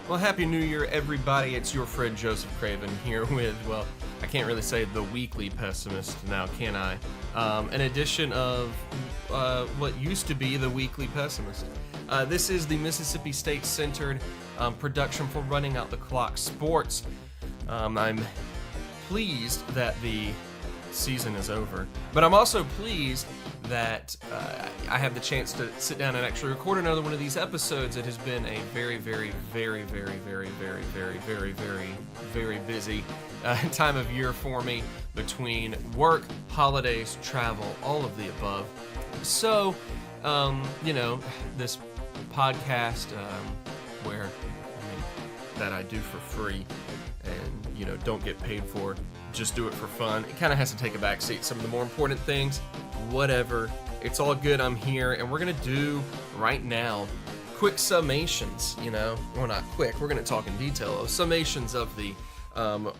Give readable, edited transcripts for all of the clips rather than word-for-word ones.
Well, Happy New Year, everybody. It's your friend Joseph Craven here with, well, I can't really say the weekly Pessimist now, can I? An edition of what used to be the weekly Pessimist. This is the Mississippi State-centered production for Running Out the Clock Sports. I'm pleased that the season is over, but I'm also pleased that I have the chance to sit down and actually record another one of these episodes. It has been a very busy time of year for me between work, holidays, travel, all of the above. So, this podcast that I do for free and, don't get paid for, just do it for fun. It kind of has to take a backseat. Some of the more important things, whatever. It's all good. I'm here, and we're going to do right now quick summations, Well, not quick. We're going to talk in detail of summations of the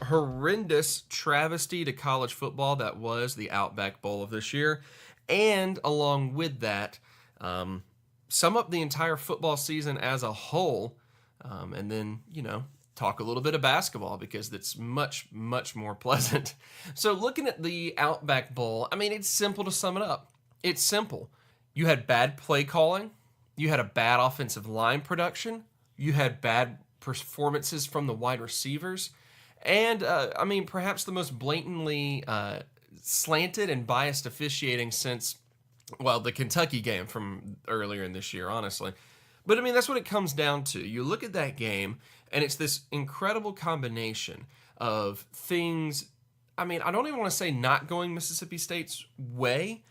horrendous travesty to college football that was the Outback Bowl of this year. And along with that, sum up the entire football season as a whole, and then, talk a little bit of basketball because it's much more pleasant. So looking at the Outback Bowl, it's simple to sum it up. It's simple. You had bad play calling. You had a bad offensive line production. You had bad performances from the wide receivers. And, perhaps the most blatantly slanted and biased officiating since, the Kentucky game from earlier in this year, honestly. But, that's what it comes down to. You look at that game, and it's this incredible combination of things. I don't even want to say not going Mississippi State's way,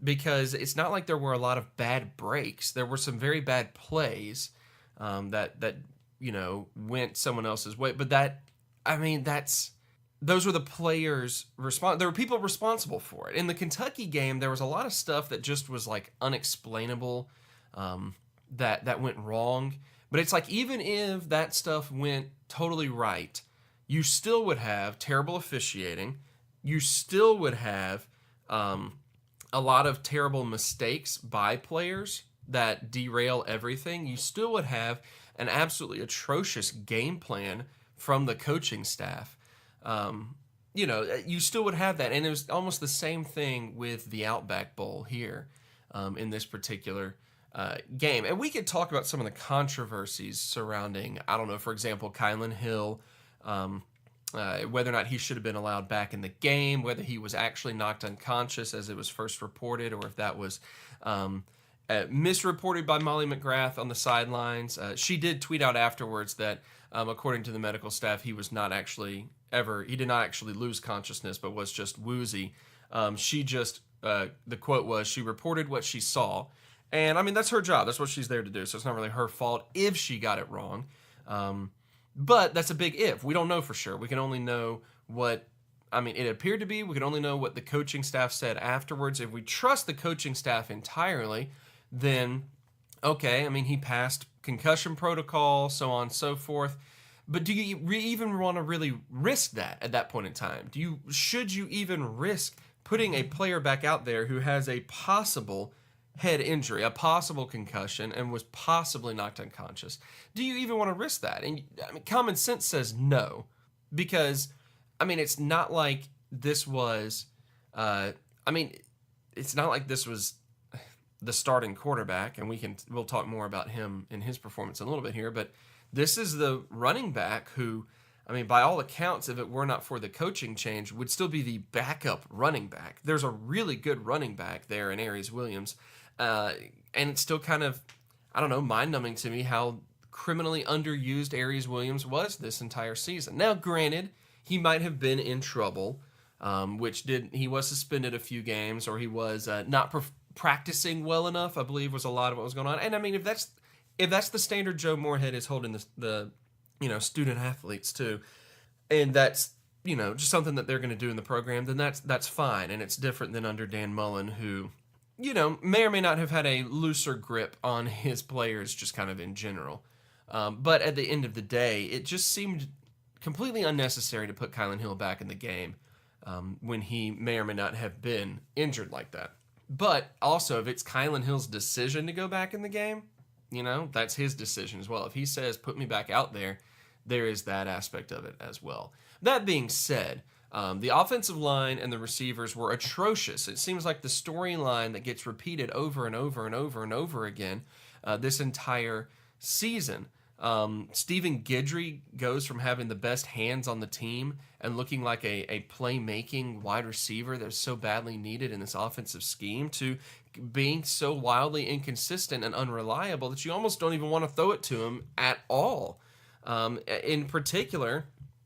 because it's not like there were a lot of bad breaks. There were some very bad plays that went someone else's way. But those were the players there were people responsible for it. In the Kentucky game, there was a lot of stuff that just was unexplainable, that went wrong. But it's even if that stuff went totally right, you still would have terrible officiating. You still would have a lot of terrible mistakes by players that derail everything. You still would have an absolutely atrocious game plan from the coaching staff. You still would have that. And it was almost the same thing with the Outback Bowl here in this particular game. And we could talk about some of the controversies surrounding, for example, Kylan Hill, whether or not he should have been allowed back in the game, whether he was actually knocked unconscious as it was first reported, or if that was misreported by Molly McGrath on the sidelines. She did tweet out afterwards that, according to the medical staff, he did not actually lose consciousness, but was just woozy. The quote was, she reported what she saw. And, that's her job. That's what she's there to do. So it's not really her fault if she got it wrong. But that's a big if. We don't know for sure. We can only know what, it appeared to be. We can only know what the coaching staff said afterwards. If we trust the coaching staff entirely, then, okay, he passed concussion protocol, so on and so forth. But do you even want to really risk that at that point in time? Should you even risk putting a player back out there who has a possible head injury, a possible concussion, and was possibly knocked unconscious? Do you even want to risk that? And common sense says no, because it's not like this was it's not like this was the starting quarterback, and we'll talk more about him and his performance in a little bit here, but this is the running back who, by all accounts, if it were not for the coaching change, would still be the backup running back. There's a really good running back there in Aries Williams. And it's still kind of, mind-numbing to me how criminally underused Aries Williams was this entire season. Now, granted, he might have been in trouble, he was suspended a few games, or he was not practicing well enough, I believe was a lot of what was going on. And if that's the standard Joe Moorhead is holding the student athletes to, and that's, just something that they're going to do in the program, then that's fine. And it's different than under Dan Mullen, who, may or may not have had a looser grip on his players just kind of in general. But at the end of the day, it just seemed completely unnecessary to put Kylan Hill back in the game when he may or may not have been injured like that. But also, if it's Kylan Hill's decision to go back in the game, that's his decision as well. If he says, put me back out there, there is that aspect of it as well. That being said, the offensive line and the receivers were atrocious. It seems like the storyline that gets repeated over and over and over and over again this entire season. Stephen Guidry goes from having the best hands on the team and looking like a playmaking wide receiver that's so badly needed in this offensive scheme to being so wildly inconsistent and unreliable that you almost don't even want to throw it to him at all. In particular,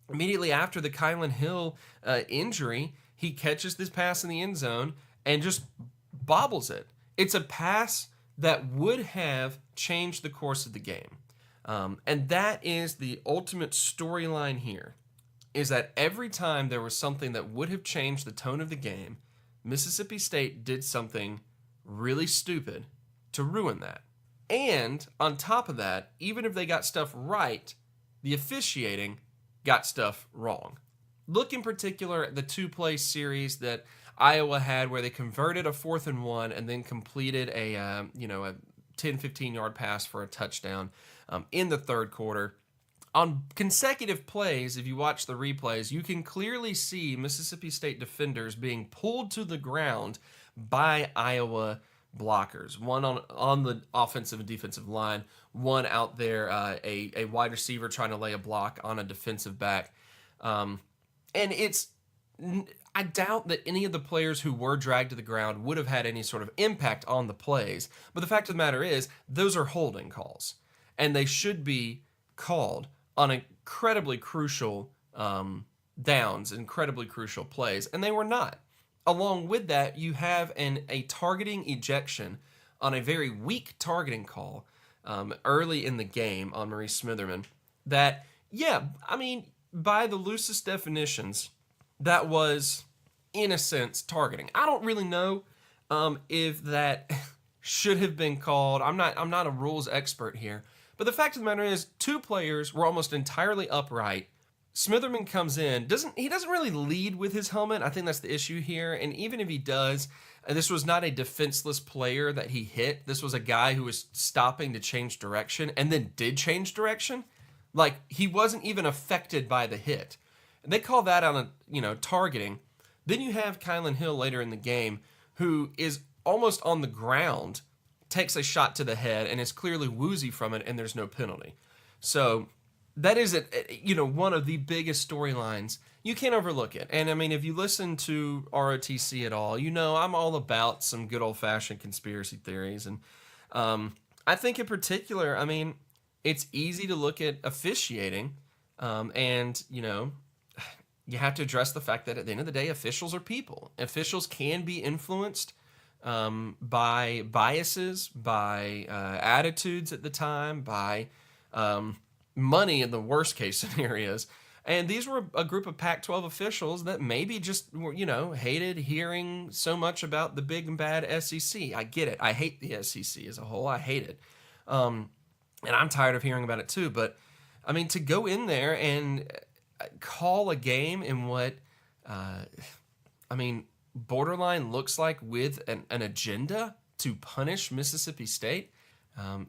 immediately after the Kylan Hill injury, he catches this pass in the end zone and just bobbles it. It's a pass that would have changed the course of the game. And that is the ultimate storyline here, is that every time there was something that would have changed the tone of the game, Mississippi State did something really stupid to ruin that. And on top of that, even if they got stuff right, the officiating got stuff wrong. Look in particular at the two-play series that Iowa had where they converted a 4th and 1 and then completed a 10-15 yard pass for a touchdown in the third quarter. On consecutive plays, if you watch the replays, you can clearly see Mississippi State defenders being pulled to the ground by Iowa blockers. One on the offensive and defensive line, one out there, a wide receiver trying to lay a block on a defensive back. And I doubt that any of the players who were dragged to the ground would have had any sort of impact on the plays. But the fact of the matter is, those are holding calls. And they should be called on incredibly crucial downs, incredibly crucial plays. And they were not. Along with that, you have a targeting ejection on a very weak targeting call early in the game on Maurice Smitherman that, by the loosest definitions, that was, in a sense, targeting. I don't really know if that should have been called. I'm not a rules expert here. But the fact of the matter is, two players were almost entirely upright. Smitherman comes in, he doesn't really lead with his helmet. I think that's the issue here. And even if he does, this was not a defenseless player that he hit. This was a guy who was stopping to change direction and then did change direction. Like, he wasn't even affected by the hit. And they call that on targeting. Then you have Kylan Hill later in the game, who is almost on the ground, takes a shot to the head, and is clearly woozy from it, and there's no penalty. So that is one of the biggest storylines. You can't overlook it. And if you listen to ROTC at all, I'm all about some good old-fashioned conspiracy theories. And I think in particular, it's easy to look at officiating, and you have to address the fact that at the end of the day, officials are people. Officials can be influenced by biases, by attitudes at the time, by money in the worst case scenarios. And these were a group of Pac-12 officials that maybe just hated hearing so much about the big and bad SEC. I get it. I hate the SEC as a whole. I hate it. And I'm tired of hearing about it too. But to go in there and call a game in what borderline looks like with an agenda to punish Mississippi State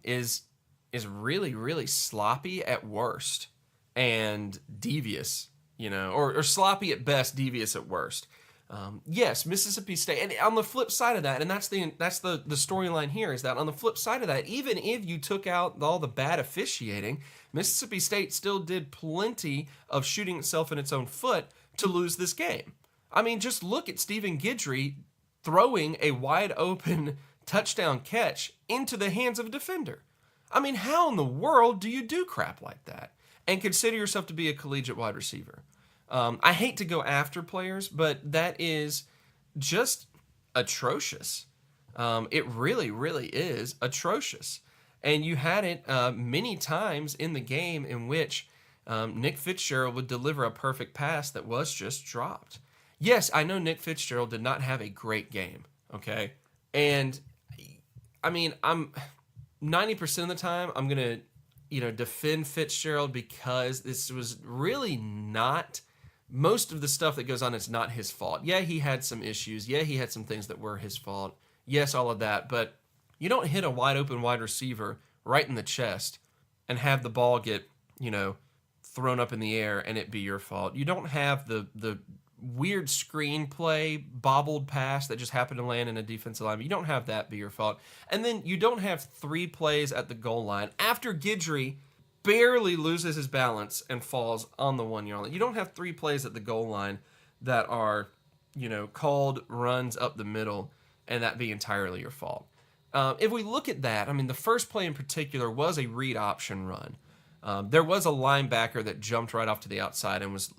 is really, really sloppy at worst and devious, or sloppy at best, devious at worst. Yes, Mississippi State, and on the flip side of that, and that's the storyline here, is that on the flip side of that, even if you took out all the bad officiating, Mississippi State still did plenty of shooting itself in its own foot to lose this game. Just look at Stephen Guidry throwing a wide open touchdown catch into the hands of a defender. How in the world do you do crap like that and consider yourself to be a collegiate wide receiver? I hate to go after players, but that is just atrocious. It really, really is atrocious. And you had it many times in the game in which Nick Fitzgerald would deliver a perfect pass that was just dropped. Yes, I know Nick Fitzgerald did not have a great game, okay? And, I'm 90% of the time, I'm going to, defend Fitzgerald because this was really not, most of the stuff that goes on, it's not his fault. Yeah, he had some issues. Yeah, he had some things that were his fault. Yes, all of that. But you don't hit a wide open wide receiver right in the chest and have the ball get, thrown up in the air and it be your fault. You don't have the weird screenplay bobbled pass that just happened to land in a defensive line. You don't have that be your fault. And then you don't have 3 plays at the goal line after Guidry barely loses his balance and falls on the 1-yard line. You don't have 3 plays at the goal line that are, called runs up the middle and that be entirely your fault. If we look at that, the first play in particular was a read option run. There was a linebacker that jumped right off to the outside and was,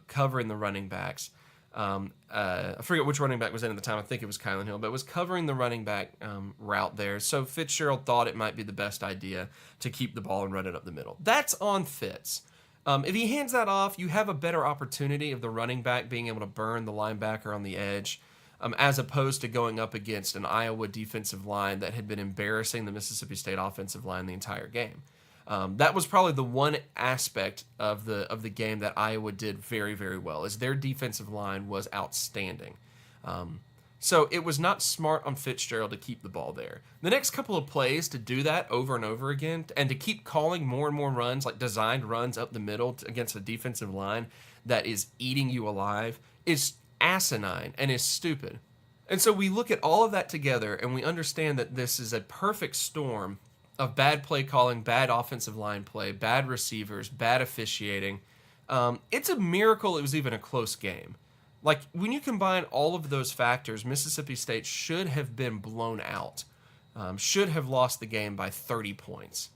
covering the running backs. I forget which running back was in at the time. I think it was Kylan Hill, but was covering the running back route there. So Fitzgerald thought it might be the best idea to keep the ball and run it up the middle. That's on Fitz. If he hands that off, you have a better opportunity of the running back being able to burn the linebacker on the edge, as opposed to going up against an Iowa defensive line that had been embarrassing the Mississippi State offensive line the entire game. That was probably the one aspect of the game that Iowa did very, very well, is their defensive line was outstanding. So it was not smart on Fitzgerald to keep the ball there. The next couple of plays to do that over and over again and to keep calling more and more runs, like designed runs up the middle against a defensive line that is eating you alive, is asinine and is stupid. And so we look at all of that together and we understand that this is a perfect storm of bad play calling, bad offensive line play, bad receivers, bad officiating. It's a miracle it was even a close game. Like, when you combine all of those factors, Mississippi State should have been blown out, should have lost the game by 30 points.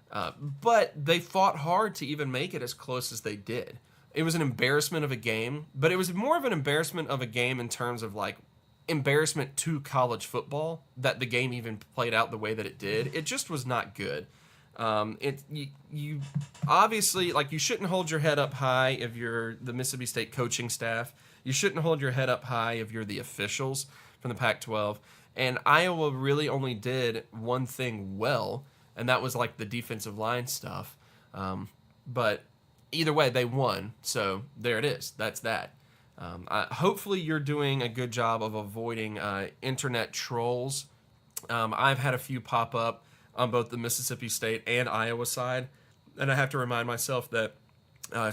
But they fought hard to even make it as close as they did. It was an embarrassment of a game, but it was more of an embarrassment of a game in terms of, like, embarrassment to college football, that the game even played out the way that it did. It just was not good. You obviously, like, you shouldn't hold your head up high if you're the Mississippi State coaching staff. You shouldn't hold your head up high if you're the officials from the Pac-12. And Iowa really only did one thing well, and that was, like, the defensive line stuff. But either way, they won, so there it is. That's that. Hopefully you're doing a good job of avoiding internet trolls. I've had a few pop up on both the Mississippi State and Iowa side, and I have to remind myself that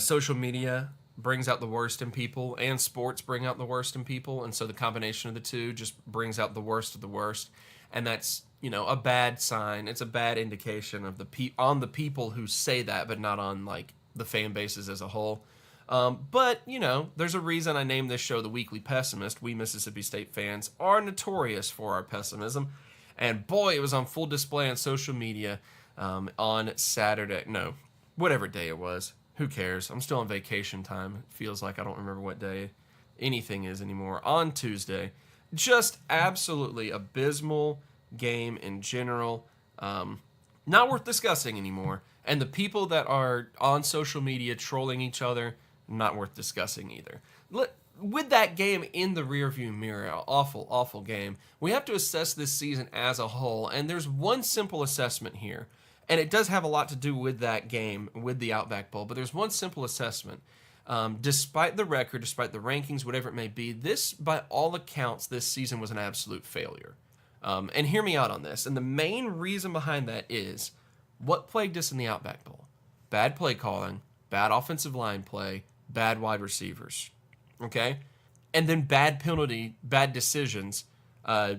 social media brings out the worst in people, and sports bring out the worst in people, and so the combination of the two just brings out the worst of the worst, and that's, a bad sign. It's a bad indication of on the people who say that, but not on, like, the fan bases as a whole. But, there's a reason I named this show The Weekly Pessimist. We Mississippi State fans are notorious for our pessimism. And boy, it was on full display on social media on Saturday. No, whatever day it was. Who cares? I'm still on vacation time. It feels like I don't remember what day anything is anymore. On Tuesday. Just absolutely abysmal game in general. Not worth discussing anymore. And the people that are on social media trolling each other, not worth discussing either. With that game in the rearview mirror, awful, awful game, we have to assess this season as a whole, and there's one simple assessment here, and it does have a lot to do with that game, with the Outback Bowl, but there's one simple assessment. Despite the record, despite the rankings, whatever it may be, this, by all accounts, this season was an absolute failure. And hear me out on this, and the main reason behind that is, what plagued us in the Outback Bowl? Bad play calling, bad offensive line play, bad wide receivers, okay? And then bad penalty, bad decisions,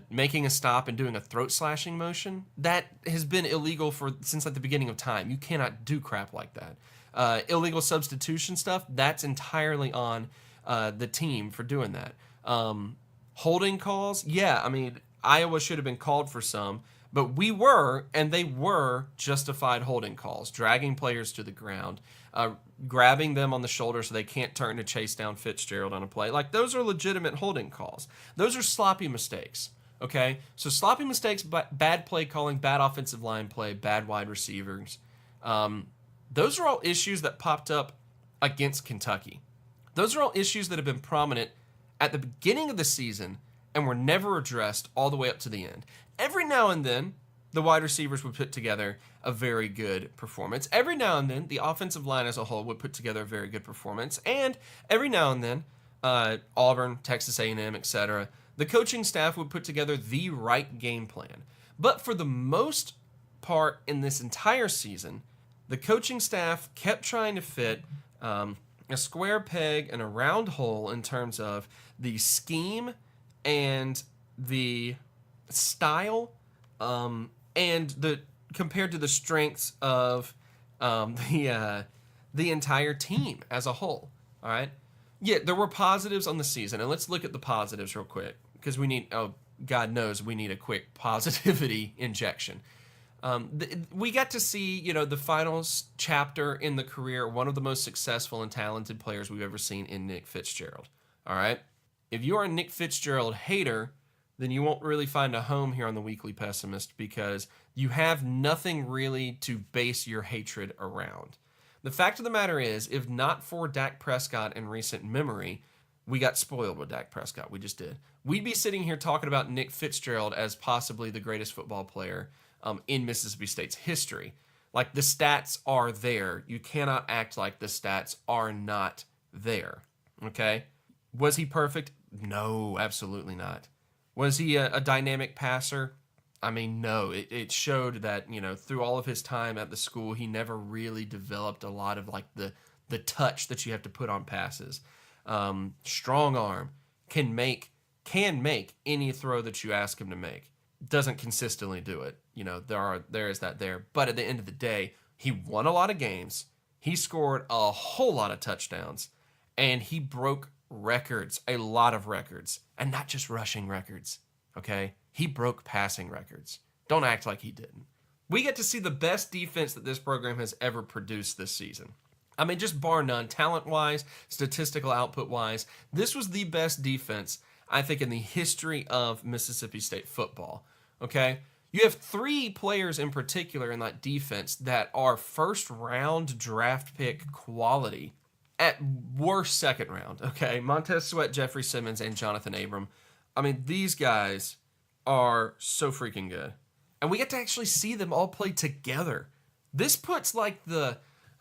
making a stop and doing a throat-slashing motion. That has been illegal since at the beginning of time. You cannot do crap like that. Illegal substitution stuff, that's entirely on the team for doing that. Holding calls, yeah, Iowa should have been called for some, but they were justified holding calls, dragging players to the ground, grabbing them on the shoulder so they can't turn to chase down Fitzgerald on a play. Like, those are legitimate holding calls. Those are sloppy mistakes, okay? So sloppy mistakes, bad play calling, bad offensive line play, bad wide receivers. Those are all issues that popped up against Kentucky. Those are all issues that have been prominent at the beginning of the season and were never addressed all the way up to the end. Every now and then, the wide receivers would put together a very good performance. Every now and then, the offensive line as a whole would put together a very good performance. And every now and then, Auburn, Texas A&M, etc., the coaching staff would put together the right game plan. But for the most part in this entire season, the coaching staff kept trying to fit a square peg in a round hole in terms of the scheme and the style, and the compared to the strengths of the entire team as a whole. All right. Yeah, there were positives on the season, and let's look at the positives real quick because we need. Oh, God knows we need a quick positivity injection. We got to see, the finals chapter in the career, one of the most successful and talented players we've ever seen in Nick Fitzgerald. All right. If you are a Nick Fitzgerald hater, then you won't really find a home here on the Weekly Pessimist because you have nothing really to base your hatred around. The fact of the matter is, if not for Dak Prescott in recent memory, we got spoiled with Dak Prescott. We just did. We'd be sitting here talking about Nick Fitzgerald as possibly the greatest football player in Mississippi State's history. Like, the stats are there. You cannot act like the stats are not there. Okay? Was he perfect? No, absolutely not. Was he a dynamic passer? I mean, no. It showed that, through all of his time at the school, he never really developed a lot of, like, the touch that you have to put on passes. Strong arm, can make any throw that you ask him to make. Doesn't consistently do it. There is that there. But at the end of the day, he won a lot of games. He scored a whole lot of touchdowns. And he broke records, a lot of records. And not just rushing records, okay? He broke passing records. Don't act like he didn't. We get to see the best defense that this program has ever produced this season. I mean, just bar none, talent-wise, statistical output-wise, this was the best defense, I think, in the history of Mississippi State football, okay? You have 3 players in particular in that defense that are first-round draft pick quality, at worst second round, okay? Montez Sweat, Jeffrey Simmons, and Jonathan Abram. I mean, these guys are so freaking good. And we get to actually see them all play together. This puts, like, the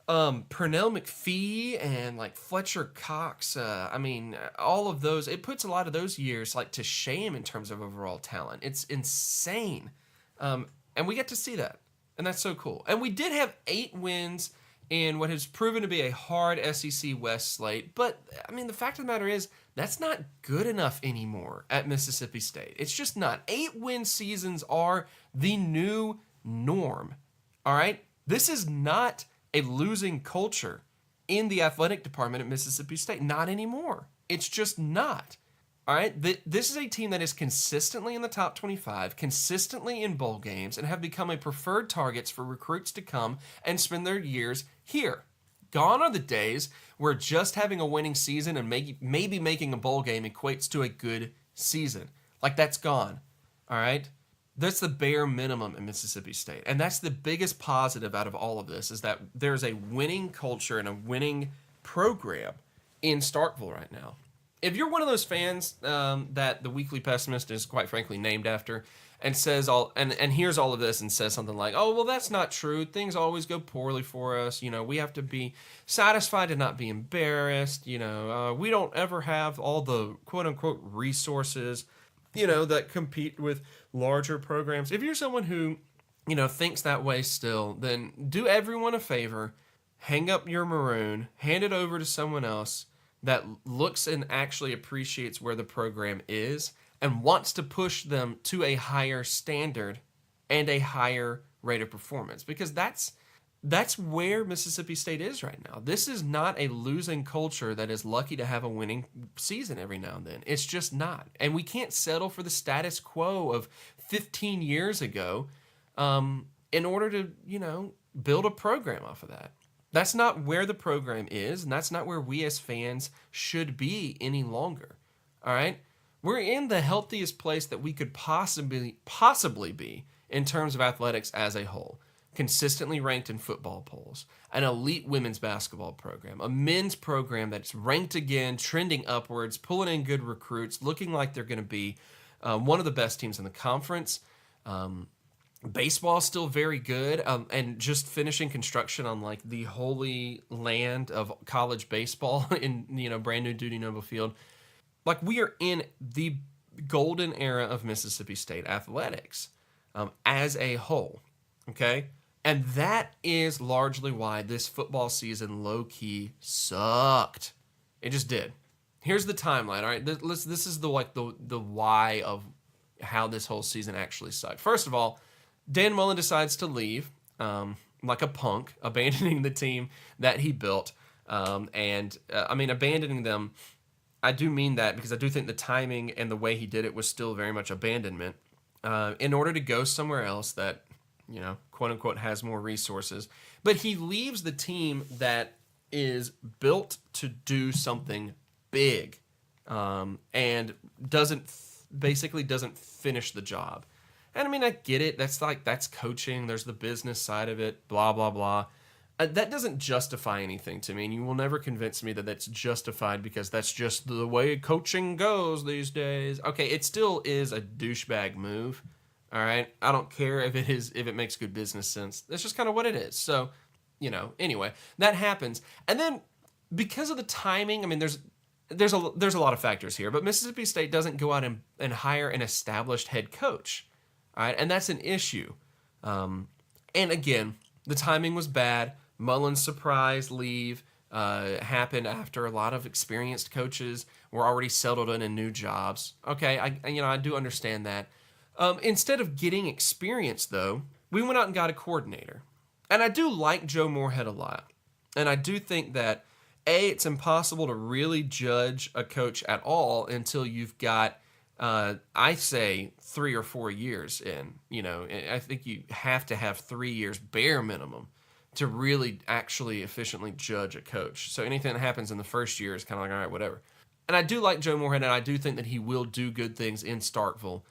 Pernell McPhee and like Fletcher Cox, all of those, it puts a lot of those years like to shame in terms of overall talent. It's insane. And we get to see that. And that's so cool. And we did have 8 wins in what has proven to be a hard SEC West slate. But, I mean, the fact of the matter is, that's not good enough anymore at Mississippi State. It's just not. 8-win seasons are the new norm. All right? This is not a losing culture in the athletic department at Mississippi State. Not anymore. It's just not. All right? This is a team that is consistently in the top 25, consistently in bowl games, and have become a preferred targets for recruits to come and spend their years here. Gone are the days where just having a winning season and maybe making a bowl game equates to a good season. Like, that's gone. All right? That's the bare minimum in Mississippi State. And that's the biggest positive out of all of this, is that there's a winning culture and a winning program in Starkville right now. If you're one of those fans that the Weekly Pessimist is quite frankly named after, and says and hears all of this and says something like, oh, well, that's not true. Things always go poorly for us. We have to be satisfied and not be embarrassed. We don't ever have all the quote unquote resources, that compete with larger programs. If you're someone who, thinks that way still, then do everyone a favor, hang up your maroon, hand it over to someone else that looks and actually appreciates where the program is and wants to push them to a higher standard and a higher rate of performance, because that's where Mississippi State is right now. This is not a losing culture that is lucky to have a winning season every now and then. It's just not. And we can't settle for the status quo of 15 years ago in order to, build a program off of that. That's not where the program is, and that's not where we as fans should be any longer. All right? We're in the healthiest place that we could possibly be in terms of athletics as a whole. Consistently ranked in football polls, an elite women's basketball program, a men's program that's ranked again, trending upwards, pulling in good recruits, looking like they're going to be one of the best teams in the conference. Baseball is still very good, and just finishing construction on like the holy land of college baseball in brand new Dudy Noble Field. Like, we are in the golden era of Mississippi State athletics as a whole. Okay? And that is largely why this football season low-key sucked. It just did. Here's the timeline, all right? This is the why of how this whole season actually sucked. First of all, Dan Mullen decides to leave like a punk, abandoning the team that he built. Abandoning them, I do mean that because I do think the timing and the way he did it was still very much abandonment in order to go somewhere else that, quote unquote, has more resources. But he leaves the team that is built to do something big and basically doesn't finish the job. And I mean, I get it. That's coaching. There's the business side of it, blah, blah, blah. That doesn't justify anything to me, and you will never convince me that that's justified because that's just the way coaching goes these days. Okay, it still is a douchebag move, all right? I don't care if it makes good business sense. That's just kind of what it is. So, anyway, that happens. And then because of the timing, I mean, there's a lot of factors here, but Mississippi State doesn't go out and hire an established head coach, all right? And that's an issue. And again, the timing was bad. Mullen's surprise leave happened after a lot of experienced coaches were already settled in new jobs. Okay, I do understand that. Instead of getting experience, though, we went out and got a coordinator. And I do like Joe Moorhead a lot. And I do think that, it's impossible to really judge a coach at all until you've got, I say, 3 or 4 years in. I think you have to have 3 years bare minimum to really actually efficiently judge a coach. So anything that happens in the first year is kind of like, all right, whatever. And I do like Joe Moorhead, and I do think that he will do good things in Starkville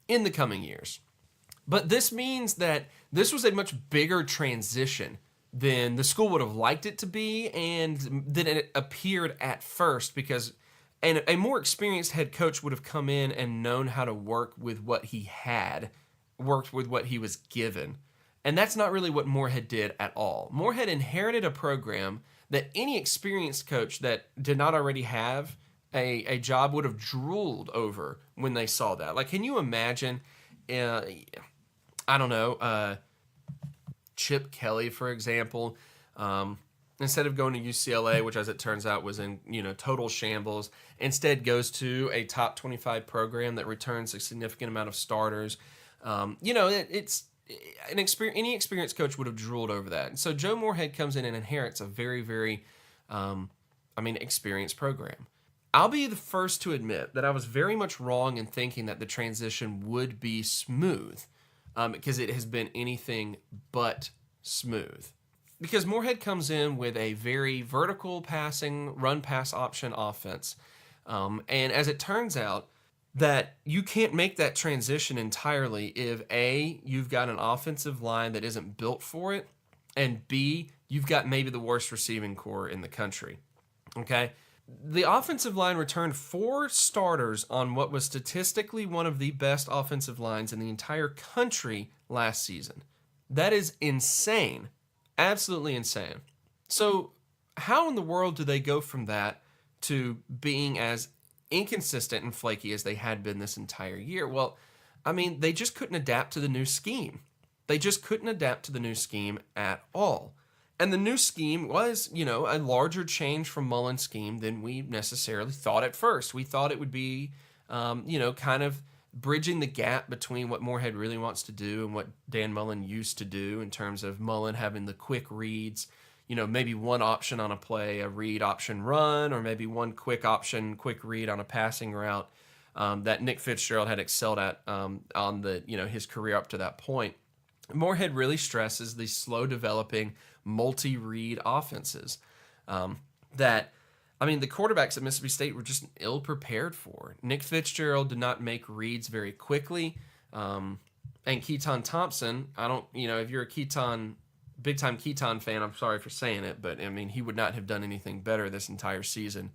in the coming years. But this means that this was a much bigger transition than the school would have liked it to be and than it appeared at first, because a more experienced head coach would have come in and known how to work with what he had, worked with what he was given. And that's not really what Moorhead did at all. Moorhead inherited a program that any experienced coach that did not already have a job would have drooled over when they saw that. Like, can you imagine, Chip Kelly, for example, instead of going to UCLA, which as it turns out was in total shambles, instead goes to a top 25 program that returns a significant amount of starters. It's any experienced coach would have drooled over that. And so Joe Moorhead comes in and inherits a very, very, experienced program. I'll be the first to admit that I was very much wrong in thinking that the transition would be smooth, because it has been anything but smooth. Because Moorhead comes in with a very vertical passing, run-pass option offense. And as it turns out, that you can't make that transition entirely if A, you've got an offensive line that isn't built for it, and B, you've got maybe the worst receiving core in the country. Okay? The offensive line returned 4 starters on what was statistically one of the best offensive lines in the entire country last season. That is insane. Absolutely insane. So how in the world do they go from that to being as inconsistent and flaky as they had been this entire year? Well, they just couldn't adapt to the new scheme. They just couldn't adapt to the new scheme at all. And the new scheme was, a larger change from Mullen's scheme than we necessarily thought at first. We thought it would be, kind of bridging the gap between what Moorhead really wants to do and what Dan Mullen used to do, in terms of Mullen having the quick reads, maybe one option on a play, a read option run, or maybe one quick option, quick read on a passing route that Nick Fitzgerald had excelled at on his career up to that point. Moorhead really stresses the slow developing multi-read offenses that the quarterbacks at Mississippi State were just ill prepared for. Nick Fitzgerald did not make reads very quickly. And Keaton Thompson, if you're a big-time Keaton fan, I'm sorry for saying it, but he would not have done anything better this entire season.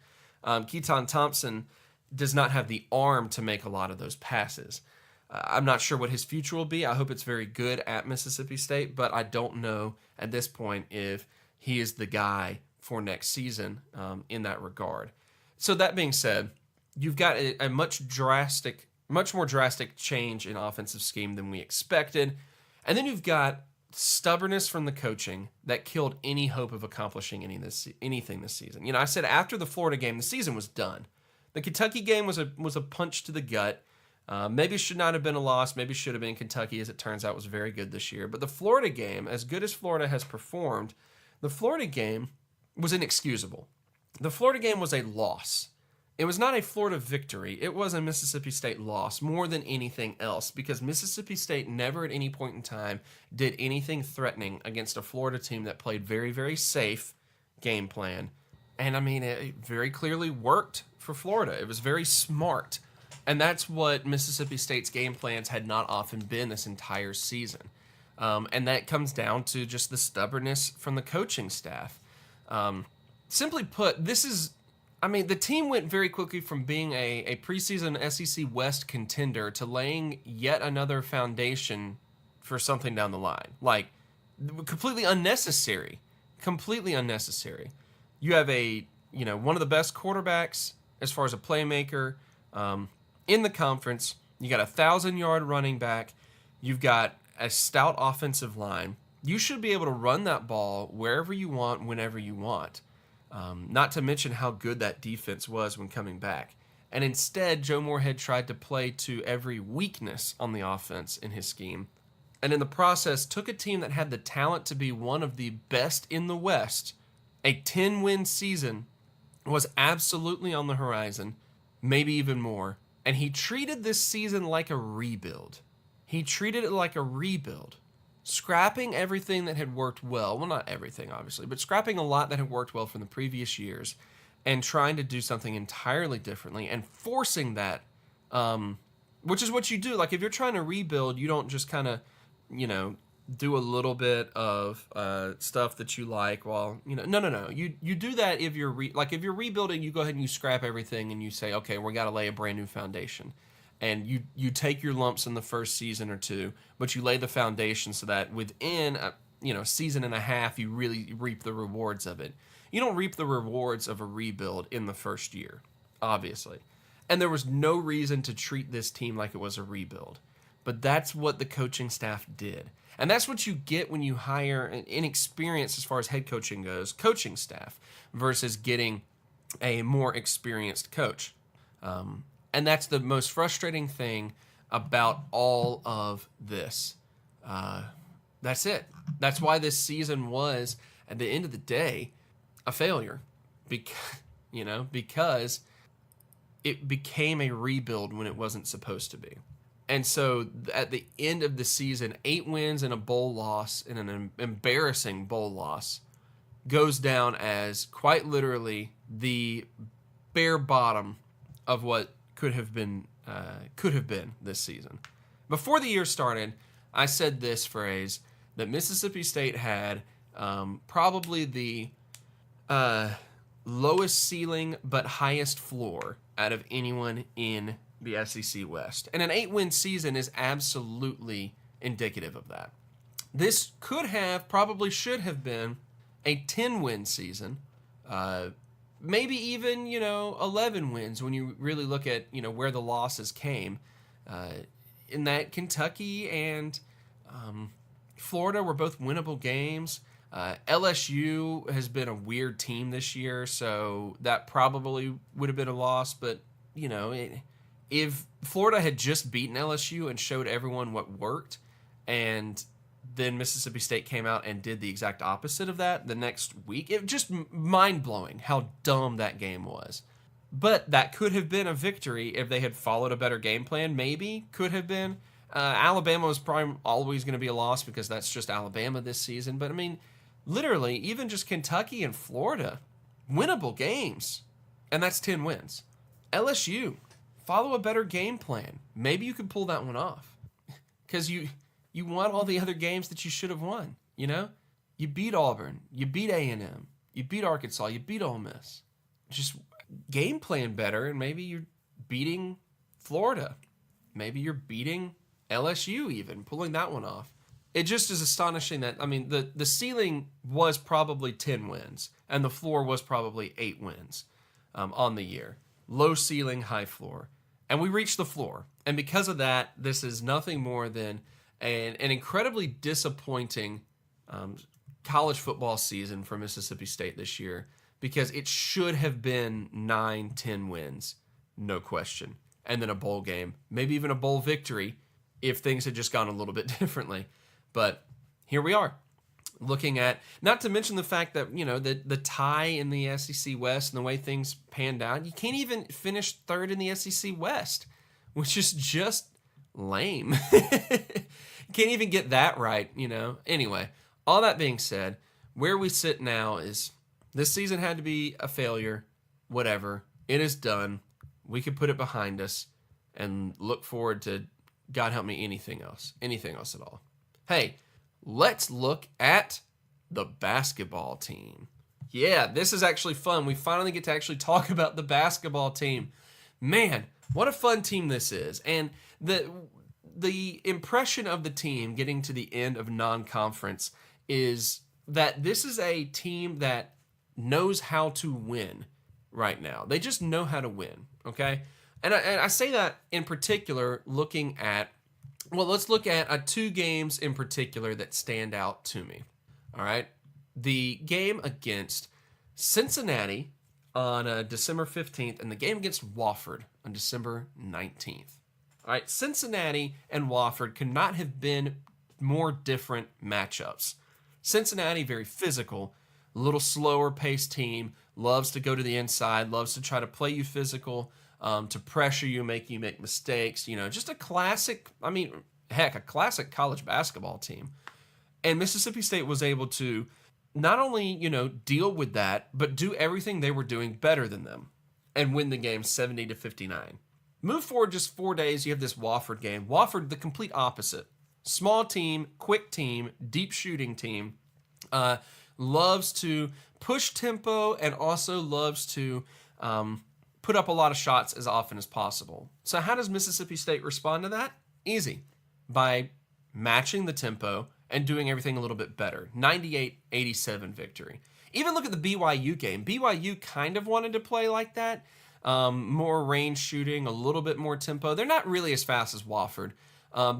Keaton Thompson does not have the arm to make a lot of those passes. I'm not sure what his future will be. I hope it's very good at Mississippi State, but I don't know at this point if he is the guy for next season in that regard. So that being said, you've got a much more drastic change in offensive scheme than we expected. And then you've got stubbornness from the coaching that killed any hope of accomplishing anything this season. I said after the Florida game, the season was done. The Kentucky game was a punch to the gut. Maybe should not have been a loss. Maybe should have been. Kentucky, as it turns out, was very good this year. But the Florida game, as good as Florida has performed, the Florida game was inexcusable. The Florida game was a loss. It was not a Florida victory. It was a Mississippi State loss more than anything else, because Mississippi State never at any point in time did anything threatening against a Florida team that played very, very safe game plan. And I mean, it very clearly worked for Florida. It was very smart. And that's what Mississippi State's game plans had not often been this entire season. And that comes down to just the stubbornness from the coaching staff. Simply put, the team went very quickly from being a preseason SEC West contender to laying yet another foundation for something down the line. Like, completely unnecessary. Completely unnecessary. You have one of the best quarterbacks as far as a playmaker in the conference. You got a 1,000-yard running back. You've got a stout offensive line. You should be able to run that ball wherever you want, whenever you want. Not to mention how good that defense was when coming back. And instead, Joe Moorhead tried to play to every weakness on the offense in his scheme. And in the process, took a team that had the talent to be one of the best in the West. A 10-win season was absolutely on the horizon, maybe even more. And he treated this season like a rebuild. He treated it like a rebuild. Scrapping everything that had worked well, not everything obviously, but scrapping a lot that had worked well from the previous years and trying to do something entirely differently and forcing that, which is what you do. Like, if you're trying to rebuild, you don't just kind of, do a little bit of stuff that you like while, no. You do that if you're, if you're rebuilding, you go ahead and you scrap everything and you say, okay, we got to lay a brand new foundation. And you take your lumps in the first season or two, but you lay the foundation so that within a season and a half, you really reap the rewards of it. You don't reap the rewards of a rebuild in the first year, obviously. And there was no reason to treat this team like it was a rebuild. But that's what the coaching staff did. And that's what you get when you hire an inexperienced, as far as head coaching goes, coaching staff versus getting a more experienced coach. And that's the most frustrating thing about all of this. That's it. That's why this season was, at the end of the day, a failure. Because it became a rebuild when it wasn't supposed to be. And so at the end of the season, 8 wins and a bowl loss, and an embarrassing bowl loss, goes down as quite literally the bare bottom of what could have been this season. Before the year started, I said this phrase, that Mississippi State had probably the lowest ceiling but highest floor out of anyone in the SEC West. And an 8-win season is absolutely indicative of that. This probably should have been a 10-win season. Maybe even, 11 wins when you really look at, where the losses came. In that Kentucky and Florida were both winnable games. LSU has been a weird team this year, so that probably would have been a loss. But, if Florida had just beaten LSU and showed everyone what worked, and then Mississippi State came out and did the exact opposite of that the next week, it just mind-blowing how dumb that game was. But that could have been a victory if they had followed a better game plan. Maybe could have been. Alabama was probably always going to be a loss because that's just Alabama this season. But, literally, even just Kentucky and Florida, winnable games. And that's 10 wins. LSU, follow a better game plan. Maybe you could pull that one off. Because you won all the other games that you should have won, You beat Auburn. You beat A&M. You beat Arkansas. You beat Ole Miss. Just game plan better, and maybe you're beating Florida. Maybe you're beating LSU even, pulling that one off. It just is astonishing that, the ceiling was probably 10 wins, and the floor was probably 8 wins on the year. Low ceiling, high floor. And we reached the floor. And because of that, this is nothing more than and an incredibly disappointing college football season for Mississippi State this year, because it should have been 9-10 wins, no question, and then a bowl game, maybe even a bowl victory if things had just gone a little bit differently. But here we are, looking at, not to mention the fact that, the tie in the SEC West and the way things panned out, you can't even finish third in the SEC West, which is just lame. Can't even get that right, Anyway, all that being said, where we sit now is this season had to be a failure. Whatever. It is done. We can put it behind us and look forward to, God help me, anything else at all. Hey, let's look at the basketball team. Yeah, this is actually fun. We finally get to actually talk about the basketball team. Man, what a fun team this is. And the impression of the team getting to the end of non-conference is that this is a team that knows how to win right now. They just know how to win, okay? And I say that in particular looking at, let's look at two games in particular that stand out to me, all right? The game against Cincinnati on December 15th and the game against Wofford on December 19th. All right, Cincinnati and Wofford could not have been more different matchups. Cincinnati, very physical, a little slower paced team, loves to go to the inside, loves to try to play you physical, to pressure you, make you make mistakes. Just a classic, a classic college basketball team. And Mississippi State was able to not only, deal with that, but do everything they were doing better than them and win the game 70-59. Move forward just 4 days, you have this Wofford game. Wofford, the complete opposite. Small team, quick team, deep shooting team. Loves to push tempo and also loves to put up a lot of shots as often as possible. So how does Mississippi State respond to that? Easy. By matching the tempo and doing everything a little bit better. 98-87 victory. Even look at the BYU game. BYU kind of wanted to play like that. More range shooting, a little bit more tempo. They're not really as fast as Wofford.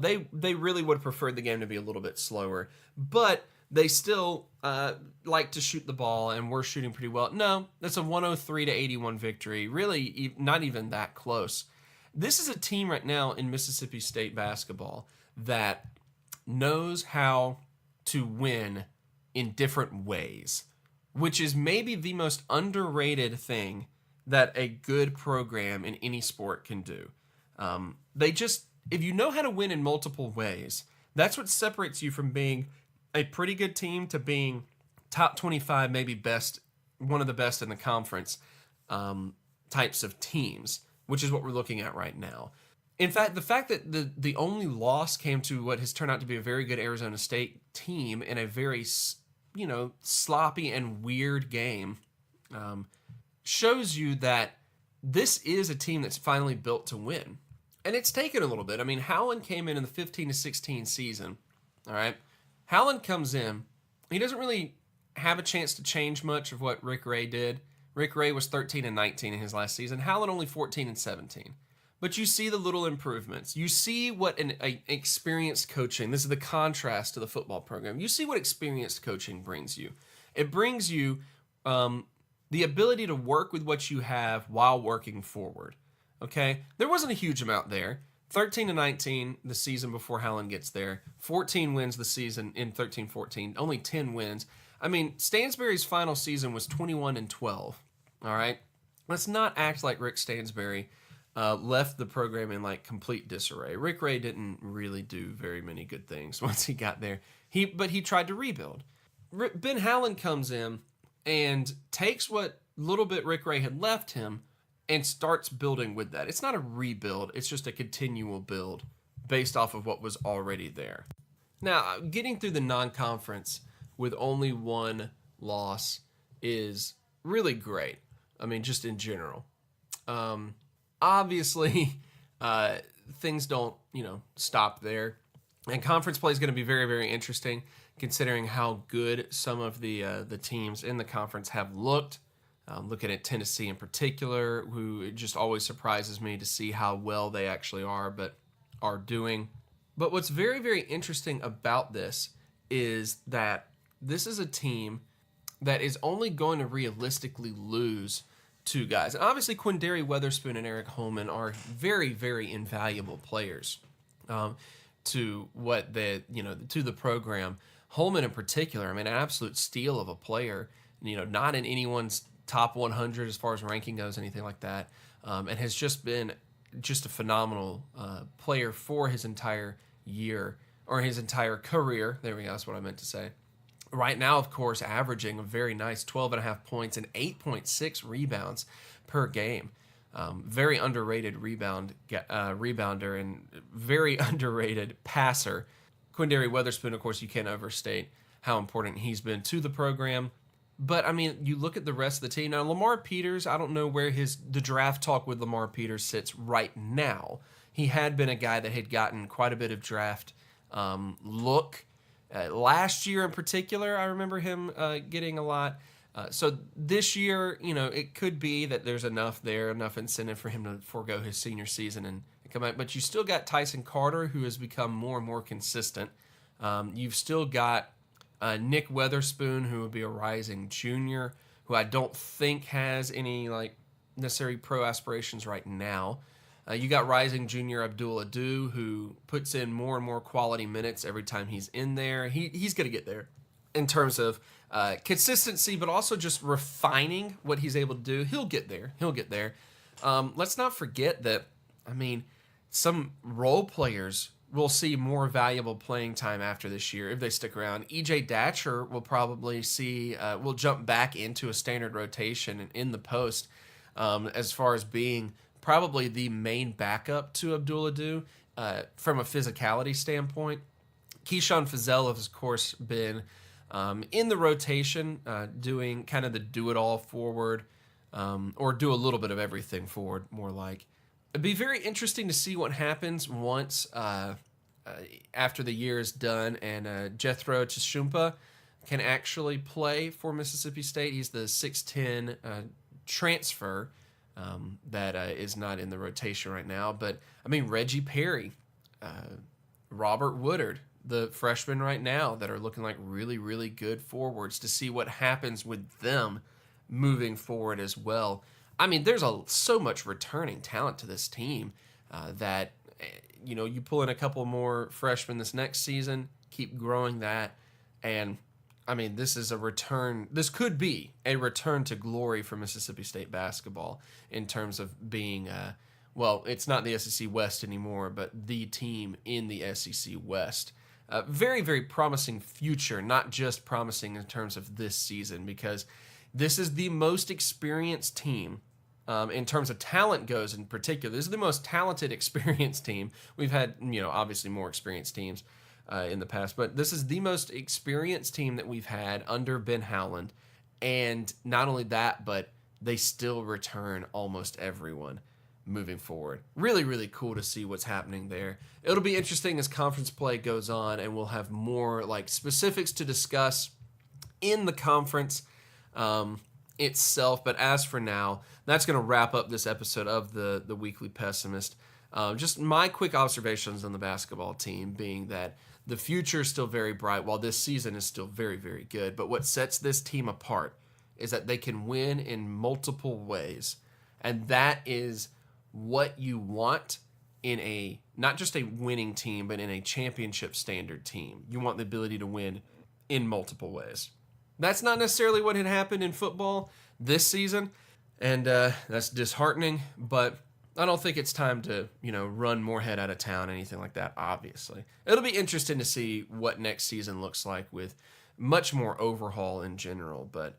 They really would have preferred the game to be a little bit slower, but they still like to shoot the ball, and we're shooting pretty well. No, that's a 103-81 victory. Really, not even that close. This is a team right now in Mississippi State basketball that knows how to win in different ways, which is maybe the most underrated thing that a good program in any sport can do. If you know how to win in multiple ways, that's what separates you from being a pretty good team to being top 25, maybe best, one of the best in the conference types of teams, which is what we're looking at right now. In fact, the fact that the only loss came to what has turned out to be a very good Arizona State team in a very, sloppy and weird game shows you that this is a team that's finally built to win. And it's taken a little bit. Howland came in the 15-16 season, all right? Howland comes in. He doesn't really have a chance to change much of what Rick Ray did. Rick Ray was 13-19 in his last season. Howland only 14-17. But you see the little improvements. You see what an experienced coaching, this is the contrast to the football program. You see what experienced coaching brings you. It brings you the ability to work with what you have while working forward. Okay? There wasn't a huge amount there. 13-19 the season before Howland gets there. 14 wins the season in 13-14. Only 10 wins. Stansbury's final season was 21-12. All right? Let's not act like Rick Stansbury left the program in complete disarray. Rick Ray didn't really do very many good things once he got there. But he tried to rebuild. Ben Howland comes in and takes what little bit Rick Ray had left him and starts building with that. It's not a rebuild. It's just a continual build based off of what was already there. Now, getting through the non-conference with only one loss is really great. Just in general. Obviously, things don't, stop there. And conference play is going to be very, very interesting, considering how good some of the teams in the conference have looked. Looking at Tennessee in particular, who it just always surprises me to see how well they actually are doing. But what's very, very interesting about this is that this is a team that is only going to realistically lose two guys. And obviously, Quindary Weatherspoon and Eric Holman are very, very invaluable players to what to the program. Holman in particular, I mean, an absolute steal of a player. Not in anyone's top 100 as far as ranking goes, anything like that, and has just been a phenomenal player for his entire year, or his entire career. There we go, that's what I meant to say. Right now, of course, averaging a very nice 12.5 points and 8.6 rebounds per game. Very underrated rebounder and very underrated passer. Quindary Weatherspoon, of course, you can't overstate how important he's been to the program. But, I mean, you look at the rest of the team. Now, Lamar Peters, I don't know where the draft talk with Lamar Peters sits right now. He had been a guy that had gotten quite a bit of draft look. Last year in particular, I remember him getting a lot. So this year, it could be that there's enough incentive for him to forego his senior season and come out. But you still got Tyson Carter, who has become more and more consistent. You've still got Nick Weatherspoon, who would be a rising junior, who I don't think has any necessary pro aspirations right now. You got rising junior Abdul Adu, who puts in more and more quality minutes every time he's in there. He's going to get there in terms of consistency, but also just refining what he's able to do. He'll get there. Let's not forget that, I mean, some role players will see more valuable playing time after this year if they stick around. E.J. Datcher will probably will jump back into a standard rotation in the post as far as being probably the main backup to Abdul Adu from a physicality standpoint. Keyshawn Fazell has, of course, been in the rotation, doing kind of the do-it-all forward, or do a little bit of everything forward, more like. It'd be very interesting to see what happens once after the year is done and Jethro Tshumpa can actually play for Mississippi State. He's the 6'10 transfer that is not in the rotation right now. But, I mean, Reggie Perry, Robert Woodard, the freshmen right now that are looking like really, really good forwards, to see what happens with them moving forward as well. I mean, there's so much returning talent to this team that, you pull in a couple more freshmen this next season, keep growing that, and I mean, this could be a return to glory for Mississippi State basketball in terms of being, it's not the SEC West anymore, but the team in the SEC West. Very, very promising future, not just promising in terms of this season, because this is the most experienced team in terms of talent goes in particular. This is the most talented, experienced team. We've had, obviously more experienced teams in the past, but this is the most experienced team that we've had under Ben Howland. And not only that, but they still return almost everyone moving forward. Really, really cool to see what's happening there. It'll be interesting as conference play goes on, and we'll have more specifics to discuss in the conference itself. But as for now, that's going to wrap up this episode of the Weekly Pessimist. Just my quick observations on the basketball team being that the future is still very bright while this season is still very, very good. But what sets this team apart is that they can win in multiple ways. And that is what you want in not just a winning team, but in a championship standard team. You want the ability to win in multiple ways. That's not necessarily what had happened in football this season, and that's disheartening, but I don't think it's time to, run Moorhead out of town, anything like that, obviously. It'll be interesting to see what next season looks like with much more overhaul in general, but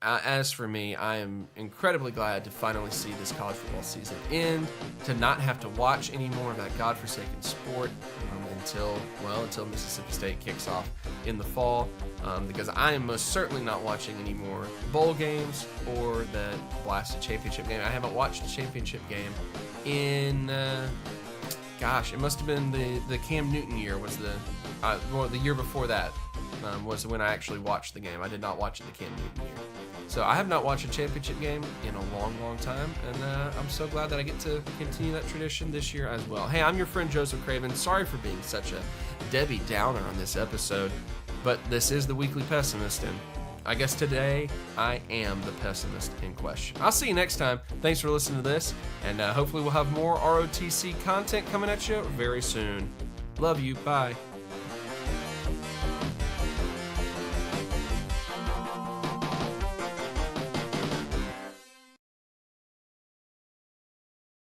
as for me, I am incredibly glad to finally see this college football season end, to not have to watch any more of that godforsaken sport until Mississippi State kicks off in the fall, because I am most certainly not watching any more bowl games or the blasted championship game. I haven't watched a championship game in, it must have been the Cam Newton year was the year before that. Was when I actually watched the game. I did not watch the Cam Newton year. So I have not watched a championship game in a long, long time, and I'm so glad that I get to continue that tradition this year as well. Hey, I'm your friend Joseph Craven. Sorry for being such a Debbie Downer on this episode, but this is the Weekly Pessimist, and I guess today I am the pessimist in question. I'll see you next time. Thanks for listening to this, and hopefully we'll have more ROTC content coming at you very soon. Love you. Bye.